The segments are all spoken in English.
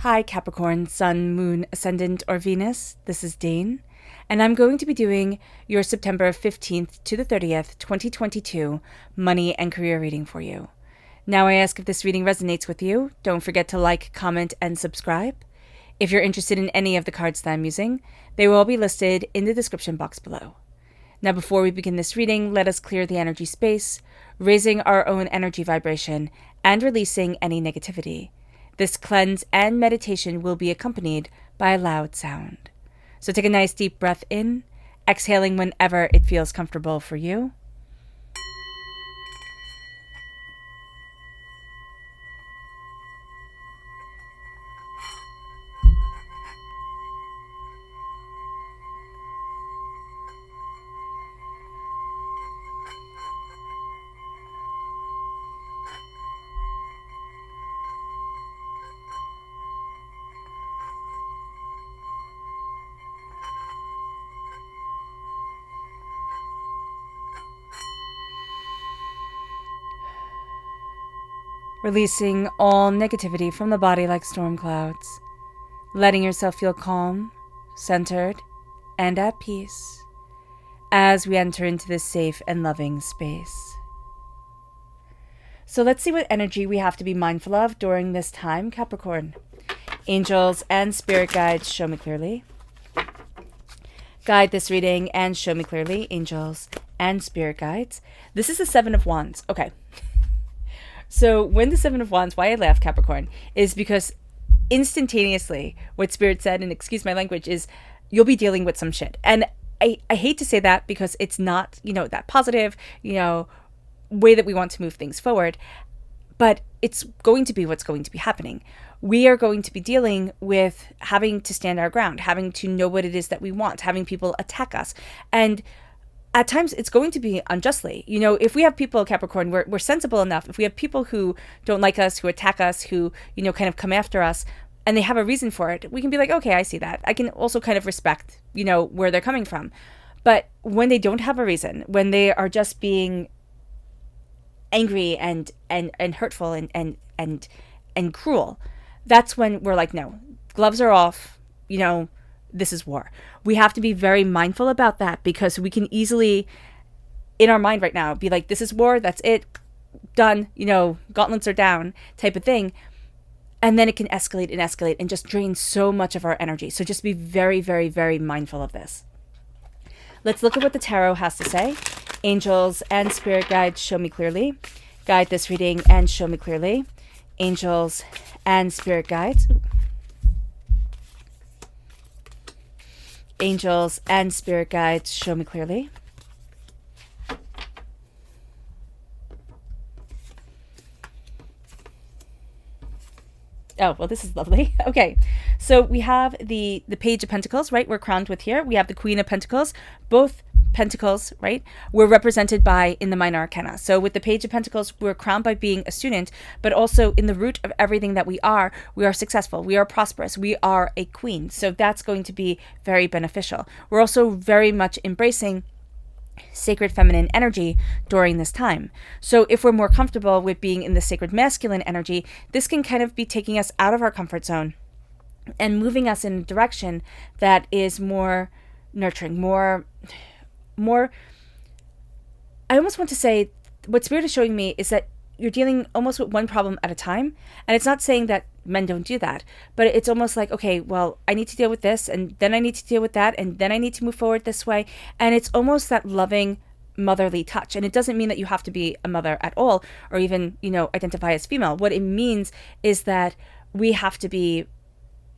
Hi Capricorn, Sun, Moon, Ascendant, or Venus. This is Dane, and I'm going to be doing your September 15th to the 30th, 2022 money and career reading for you. Now I ask if this reading resonates with you. Don't forget to like, comment, and subscribe. If you're interested in any of the cards that I'm using, they will all be listed in the description box below. Now before we begin this reading, let us clear the energy space, raising our own energy vibration and releasing any negativity. This cleanse and meditation will be accompanied by a loud sound. So take a nice deep breath in, exhaling whenever it feels comfortable for you. Releasing all negativity from the body like storm clouds. Letting yourself feel calm, centered, and at peace as we enter into this safe and loving space. So let's see what energy we have to be mindful of during this time, Capricorn. Angels and spirit guides, show me clearly. Guide this reading and show me clearly, angels and spirit guides. This is the Seven of Wands. Okay. So when the Seven of Wands, why I laugh, Capricorn, is because instantaneously what Spirit said, and excuse my language, is you'll be dealing with some shit. And I hate to say that because it's not, that positive, way that we want to move things forward. But it's going to be what's going to be happening. We are going to be dealing with having to stand our ground, having to know what it is that we want, having people attack us. And at times, it's going to be unjustly. If we have people, Capricorn, we're sensible enough. If we have people who don't like us, who attack us, who, kind of come after us, and they have a reason for it, we can be like, okay, I see that. I can also kind of respect, where they're coming from. But when they don't have a reason, when they are just being angry and hurtful and cruel, that's when we're like, no, gloves are off, this is war. We have to be very mindful about that because we can easily, in our mind right now, be like, this is war, that's it, done, gauntlets are down type of thing. And then it can escalate and just drain so much of our energy. So just be very, very, very mindful of this. Let's look at what the tarot has to say. Angels and spirit guides, show me clearly. Guide this reading and show me clearly. Angels and spirit guides. Angels and spirit guides, show me clearly. Oh, well, this is lovely. Okay, so we have the Page of Pentacles, right? We're crowned with here. We have the Queen of Pentacles. Both Pentacles, right? We're represented by in the Minor Arcana. So with the Page of Pentacles, we're crowned by being a student, but also in the root of everything that we are successful, we are prosperous, we are a queen. So that's going to be very beneficial. We're also very much embracing sacred feminine energy during this time. So if we're more comfortable with being in the sacred masculine energy, this can kind of be taking us out of our comfort zone and moving us in a direction that is more nurturing, more I almost want to say what Spirit is showing me is that you're dealing almost with one problem at a time. And it's not saying that men don't do that, but it's almost like, okay, well, I need to deal with this, and then I need to deal with that, and then I need to move forward this way. And it's almost that loving motherly touch. And it doesn't mean that you have to be a mother at all, or even, identify as female. What it means is that we have to be,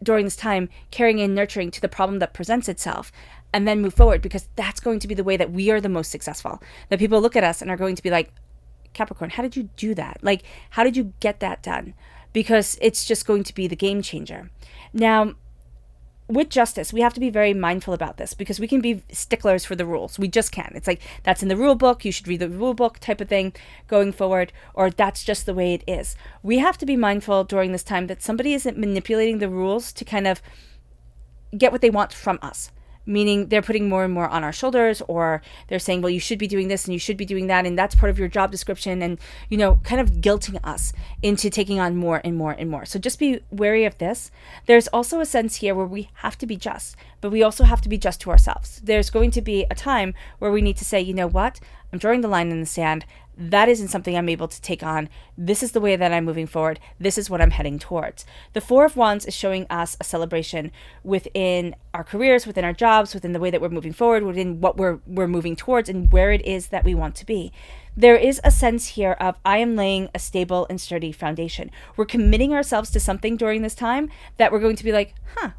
during this time, caring and nurturing to the problem that presents itself, and then move forward, because that's going to be the way that we are the most successful. That people look at us and are going to be like, Capricorn, how did you do that? Like, how did you get that done? Because it's just going to be the game changer. Now, with justice, we have to be very mindful about this because we can be sticklers for the rules. We just can. It's like, that's in the rule book, you should read the rule book type of thing going forward, or that's just the way it is. We have to be mindful during this time that somebody isn't manipulating the rules to kind of get what they want from us. meaning they're putting more and more on our shoulders, or they're saying, well, you should be doing this and you should be doing that, and that's part of your job description, and, kind of guilting us into taking on more and more and more. So just be wary of this. There's also a sense here where we have to be just, but we also have to be just to ourselves. There's going to be a time where we need to say, you know what, I'm drawing the line in the sand. That isn't something I'm able to take on. This is the way that I'm moving forward. This is what I'm heading towards. The Four of Wands is showing us a celebration within our careers, within our jobs, within the way that we're moving forward, within what we're moving towards, and where it is that we want to be. There is a sense here of, I am laying a stable and sturdy foundation. We're committing ourselves to something during this time that we're going to be like,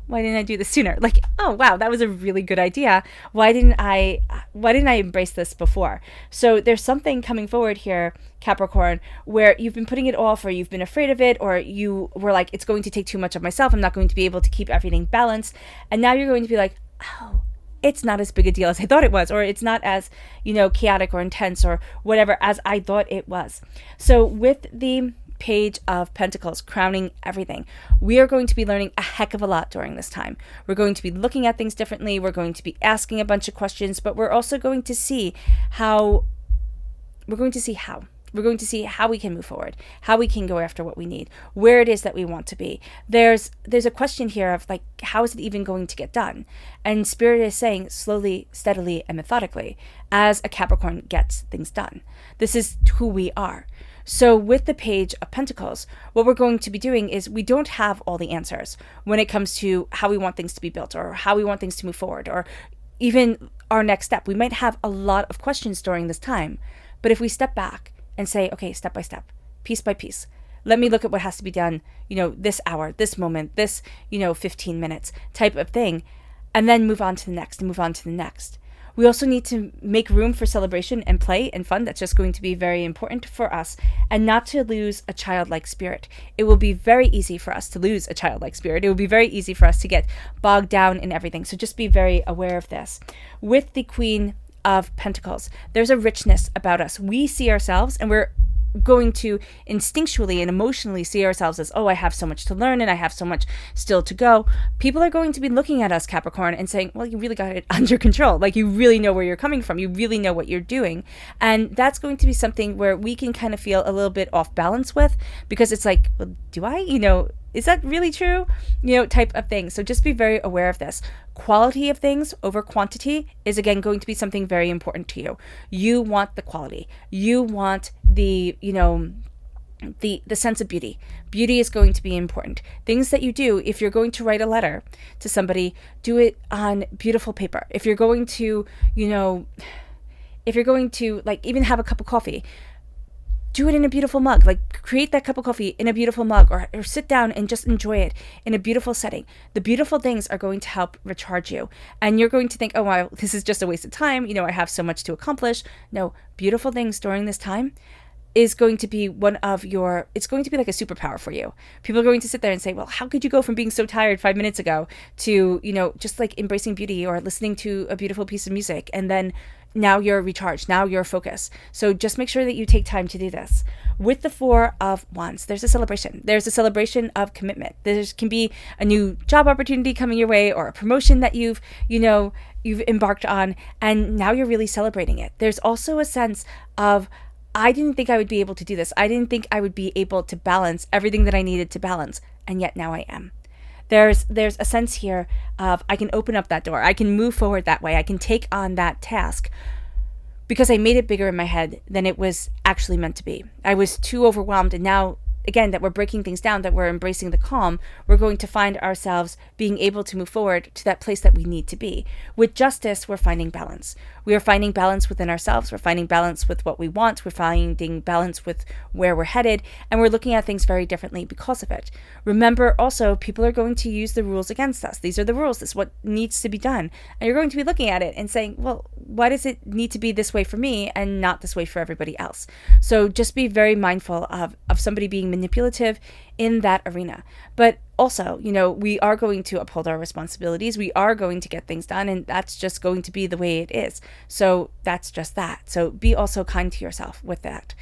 why didn't I do this sooner? Like, oh, wow, that was a really good idea. Why didn't I embrace this before? So there's something coming forward here, Capricorn, where you've been putting it off, or you've been afraid of it, or you were like, it's going to take too much of myself. I'm not going to be able to keep everything balanced. And now you're going to be like, oh, it's not as big a deal as I thought it was, or it's not as, chaotic or intense or whatever as I thought it was. So with the Page of Pentacles crowning everything, we are going to be learning a heck of a lot during this time. We're going to be looking at things differently. We're going to be asking a bunch of questions, but we're also going to see how we can move forward, how we can go after what we need, where it is that we want to be. There's a question here of like, how is it even going to get done? And Spirit is saying slowly, steadily, and methodically as a Capricorn gets things done. This is who we are. So with the Page of Pentacles, what we're going to be doing is we don't have all the answers when it comes to how we want things to be built, or how we want things to move forward, or even our next step. We might have a lot of questions during this time, but if we step back and say, okay, step by step, piece by piece, let me look at what has to be done, this hour, this moment, this, 15 minutes type of thing, and then move on to the next and move on to the next. We also need to make room for celebration and play and fun. That's just going to be very important for us, and not to lose a childlike spirit. It will be very easy for us to lose a childlike spirit. It will be very easy for us to get bogged down in everything. So just be very aware of this. With the Queen of Pentacles, there's a richness about us. We see ourselves, and we're going to instinctually and emotionally see ourselves as, oh, I have so much to learn and I have so much still to go. People are going to be looking at us, Capricorn, and saying, well, you really got it under control. Like, you really know where you're coming from. You really know what you're doing. And that's going to be something where we can kind of feel a little bit off balance with, because it's like, well, do I, is that really true? Type of thing. So just be very aware of this. Quality of things over quantity is, again, going to be something very important to you. You want the quality. You want the sense of beauty. Beauty is going to be important. Things that you do, if you're going to write a letter to somebody, do it on beautiful paper. If you're going to, like, even have a cup of coffee, do it in a beautiful mug. Like, create that cup of coffee in a beautiful mug, or sit down and just enjoy it in a beautiful setting. The beautiful things are going to help recharge you. And you're going to think, oh, wow, this is just a waste of time. I have so much to accomplish. No, beautiful things during this time is going to be it's going to be like a superpower for you. People are going to sit there and say, well, how could you go from being so tired 5 minutes ago to, just like embracing beauty or listening to a beautiful piece of music, and then now you're recharged, now you're focused. So just make sure that you take time to do this. With the Four of Wands, there's a celebration. There's a celebration of commitment. There can be a new job opportunity coming your way, or a promotion that you've embarked on, and now you're really celebrating it. There's also a sense of, I didn't think I would be able to do this. I didn't think I would be able to balance everything that I needed to balance, and yet now I am. There's a sense here of, I can open up that door. I can move forward that way. I can take on that task because I made it bigger in my head than it was actually meant to be. I was too overwhelmed, and now, again, that we're breaking things down, that we're embracing the calm, we're going to find ourselves being able to move forward to that place that we need to be. With justice, we're finding balance. We are finding balance within ourselves. We're finding balance with what we want. We're finding balance with where we're headed, and we're looking at things very differently because of it. Remember also, people are going to use the rules against us. These are the rules. This is what needs to be done. And you're going to be looking at it and saying, well, why does it need to be this way for me and not this way for everybody else? So just be very mindful of somebody being manipulative in that arena. But also, we are going to uphold our responsibilities. We are going to get things done, and that's just going to be the way it is. So that's just that. So be also kind to yourself with that.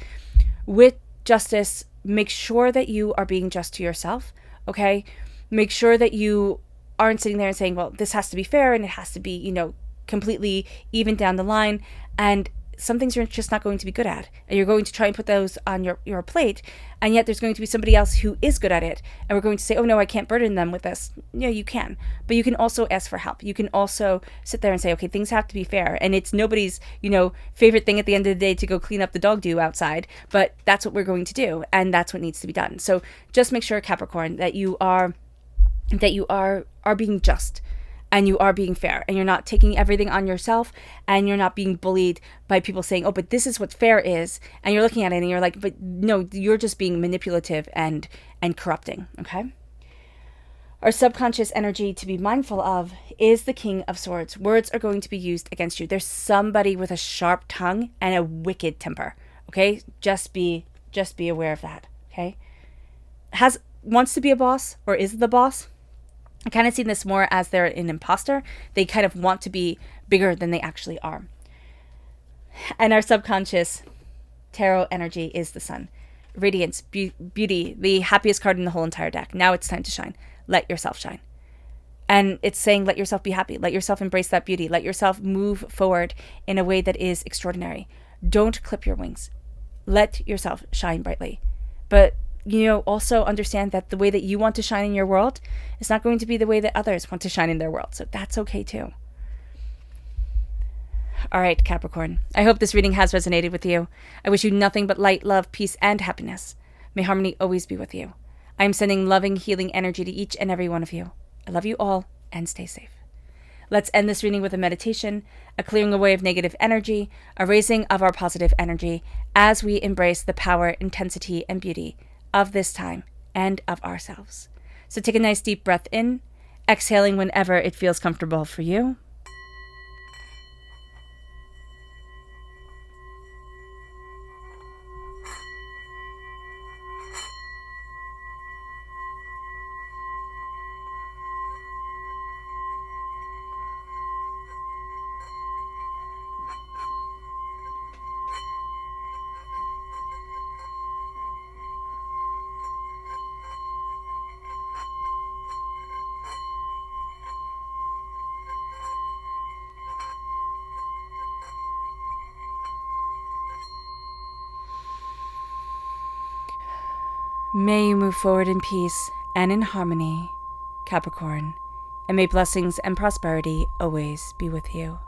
With justice, make sure that you are being just to yourself, okay? Make sure that you aren't sitting there and saying, well, this has to be fair and it has to be, you know, completely even down the line. And some things you're just not going to be good at. And you're going to try and put those on your plate. And yet there's going to be somebody else who is good at it. And we're going to say, oh, no, I can't burden them with this. Yeah, you can. But you can also ask for help. You can also sit there and say, okay, things have to be fair. And it's nobody's, you know, favorite thing at the end of the day to go clean up the dog doo outside. But that's what we're going to do. And that's what needs to be done. So just make sure, Capricorn, that you are being just. And you are being fair, and you're not taking everything on yourself, and you're not being bullied by people saying, oh, but this is what fair is. And you're looking at it and you're like, but no, you're just being manipulative and corrupting. Okay. Our subconscious energy to be mindful of is the King of Swords. Words are going to be used against you. There's somebody with a sharp tongue and a wicked temper. Okay. Just be aware of that. Okay. Wants to be a boss, or is the boss. I kind of see this more as they're an imposter. They kind of want to be bigger than they actually are. And our subconscious tarot energy is the Sun. Radiance, beauty, the happiest card in the whole entire deck. Now it's time to shine. Let yourself shine. And it's saying, let yourself be happy. Let yourself embrace that beauty. Let yourself move forward in a way that is extraordinary. Don't clip your wings. Let yourself shine brightly. But you know, also understand that the way that you want to shine in your world is not going to be the way that others want to shine in their world. So that's okay too. All right, Capricorn. I hope this reading has resonated with you. I wish you nothing but light, love, peace, and happiness. May harmony always be with you. I am sending loving, healing energy to each and every one of you. I love you all, and stay safe. Let's end this reading with a meditation, a clearing away of negative energy, a raising of our positive energy as we embrace the power, intensity, and beauty of this time and of ourselves. So take a nice deep breath in, exhaling whenever it feels comfortable for you. May you move forward in peace and in harmony, Capricorn, and may blessings and prosperity always be with you.